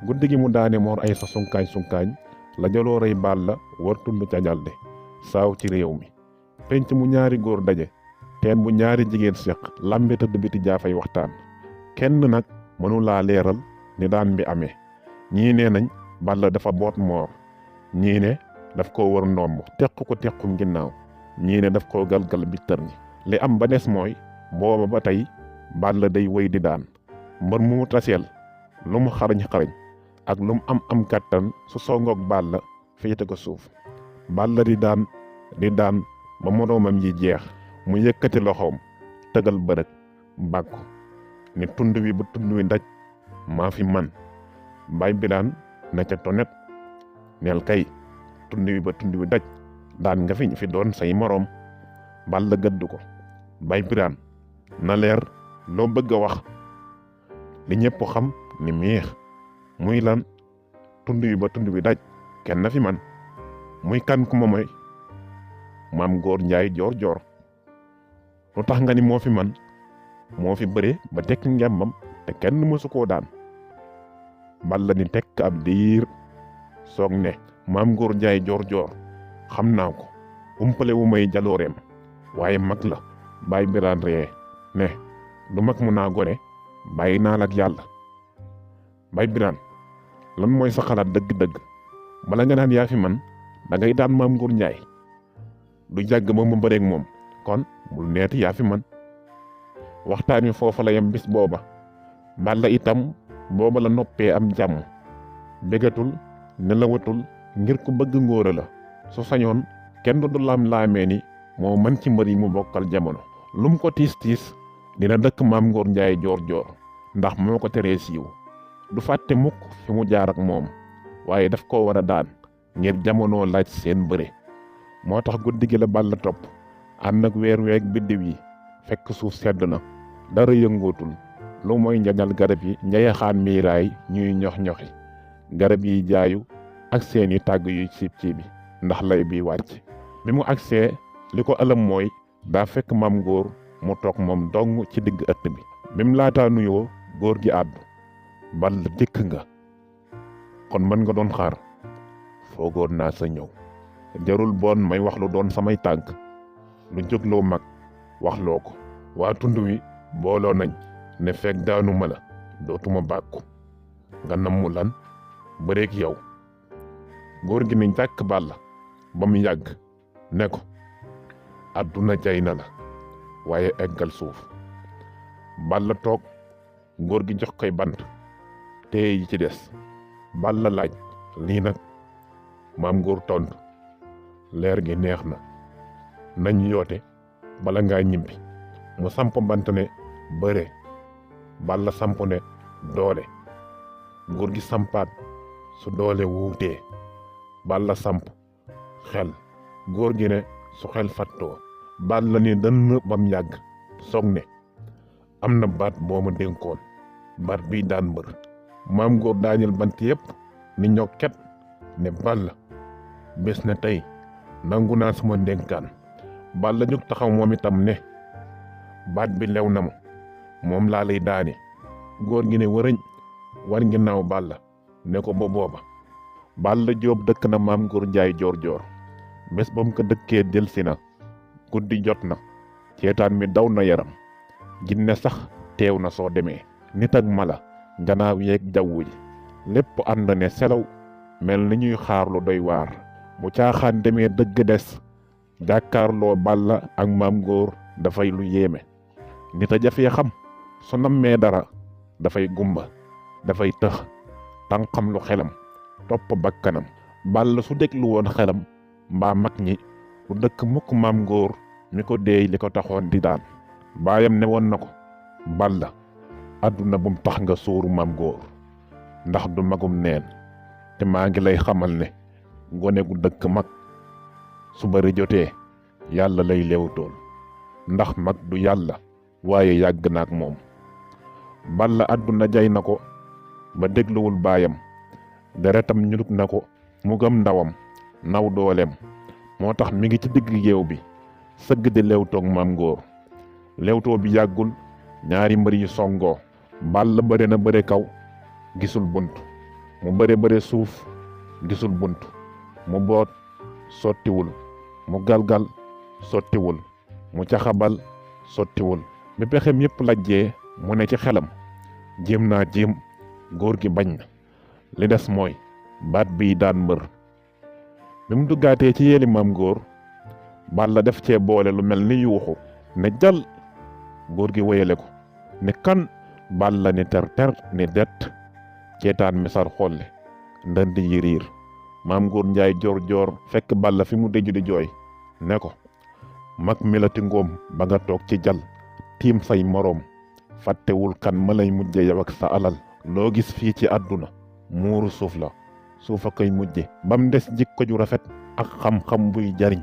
guddi gi mu daane Mor Aysa sunkaañ la jaloorey Balla war tund ca ñalde saaw ci réew mi penc mu ñaari góor daje teen bu ñaari jigéen séq lambe tëdd biti jaafay waxtaan kenn nag mënulaa leeral ni daan bi amee ñii nee nañ Balla dafa boot Mor ñii ne daf ko wër ndomb teq ko tequm ginnaaw ñii ne daf koo galgal bi tër ñi li am ba des mooy booba ba tey Balla day wéy di daan mbër mu taseel lu mu xarañ ak lu mu am kàttan su songoog Balla féete ko suuf Balla di daan ba moroomam yi jeex mu yëkkati loxoom tëgal bërëg bàkku ni tund wi ba tund wi daj maa fi man Baay Biraan na ca tonet neel kay tund wi ba tund wi daj daan nga fi doon say moroom Balla gëdd ko Baay Biraan na leer loo bëgg a wax li ñépp xam ni miix muy lan tund wi ba tund wi daj kenn na fi man muy kan ku ma mooy Maam Góor Njaay joor lu tax nga ni moo fi man moo fi bëre ba tekk ngembam te kenn mësu koo daan Balla ni tekk ab diir soog ne Maam Góor Njaay joor xam naa ko umpale wu may jalooreem waaye mag la Baay Biraan ree ne du mag mu naa gone bàyyi naa la ak yàlla Baay Biraan lan mooy sa xalaat dëgg-dëgg bala nga naan yaa fi man da ngay daan Maam Góor Njaay du jàgg ba mu bëreeg moom kon bul neeti yaa fi man waxtaan wi foofa la yem bis booba Balla itam booba la noppee am jàmm bégatul nelawatul ngir ku bëgg ngóora la su sañoon kenn du laam-laamee ni moo man ci mbër yi mu bokkal jamono lum ko tiis dina dëkk Maam Góor Njaay joor ndax moo ko teree siiw du fàtte mukk fi mu jaar ak moom waaye daf koo war a daan ngir jamono laaj seen bëre moo tax guddi gi la Balla topp ànd ak weer weeg biddiw yi fekk suuf sedd na dara yëngootul lu mooy njañal garab yi njayaxaan miiraay ñuy ñox-ñoxi garab yi jaayu ak seeni tàgg yuy ciib-ciibi ndax lay bi wàcc bi mu agsee li ko ëlëm mooy daa fekk Maam Góor mu toog moom dong ci digg ëtt bi bim laataa nuyoo góor gi àddu Balla dikk nga kon mën nga doon xaar foogoon naa sa ñëw jarul boon may wax lu doon samay tànk lu jógloo mag waxloo ko waa tund wi booloo nañ ne fekk daanu ma la dootuma bàkku nga nammu lan bëreeg yow góor gi ni jàkk Balla ba mu yàgg ne ko àdduna jay na la waaye eggal suuf Balla toog góor gi jox koy bant téye yi ci des Balla laaj lii nag Maam Góor tontu leer gi neex na nañ yoote bala ngaa ñibbi mu samp bant ne bëre Balla samp ne doole góor gi sampaat su doole wuutee Balla samp xel góor gi ne su xel fattoo Balla ni dënn bam yàgg soog ne am na baat boo ma dénkoon baat bii daan mbër Maam Góor daañal bant yépp ni ñokket ne Balla bés na tey nangu naa sama ndénkaan Balla jóg taxaw moom itam ne baat bi lew na ma moom laa lay daane góor gi ne wërëñ war ginnaaw Balla ne ko ba booba Balla Jóob dëkk na Maam Góor Njaay joor bés ba mu ko dëkkee delsi na guddi jot na ceetaan mi daw na yaram jinne sax teew na soo demee nit ak mala njanaaw yeeg jawwu ji lépp ànd ne selaw mel ni ñuy xaar lu doy waar bu caaxaan demee dëgg des jàkkaarloo Balla ak Maam Góor dafay lu yéeme nit a jafee xam su nammee dara dafay gumba dafay tëx tànqam lu xelam topp bakkanam Balla su déglu woon xelam mbaa mag ñi du dëkk mukk Maam Góor mi ko deey li ko taxoon di daan baayam ne woon na ko Balla àdduna bum tax nga sóoru Maam Góor ndax du magum neen te maa ngi lay xamal ne gone gu dëkk mag su bari jotee yàlla lay leewtool ndax mag du yàlla waaye yàgg na ak moom Balla àdduna jay na ko ba dégluwul baayam deretam ñurub na ko mu gëm ndawam naw dooleem moo tax mi ngi ci digg géew bi sëgg di leewtoog Maam Góor leewtoo bi yàggul ñaari mbër yi songoo Balla bëre na bëre kaw gisul bunt mu bëre suuf gisul bunt, mu boot sottiwul, mu galgal sottiwul, mu caxabal sottiwul. bi pexem yépp lajjee mu ne ci xelam jéem naa jéem góor gi bañ na, li des mooy baat bii daan mbër. bi mu duggaatee ci yeeli maam góor, Balla def cee boole lu mel ni yuuxu ne jal, góor gi wéyale ko ne kan, Balla ni ter ni det, ceetaan mi sar xolle ndandi yi riir. maam góor njaay joor fekk Balla fi mu déju di jooy ne ko mag milati ngoom ba nga toog ci jal tiim say moroom, fàttewul kan ma lay mujje yow ak sa alal. loo gis fii ci àdduna muuru suuf la, suufa koy mujje bam des jikko ju rafet ak xam-xam buy jariñ.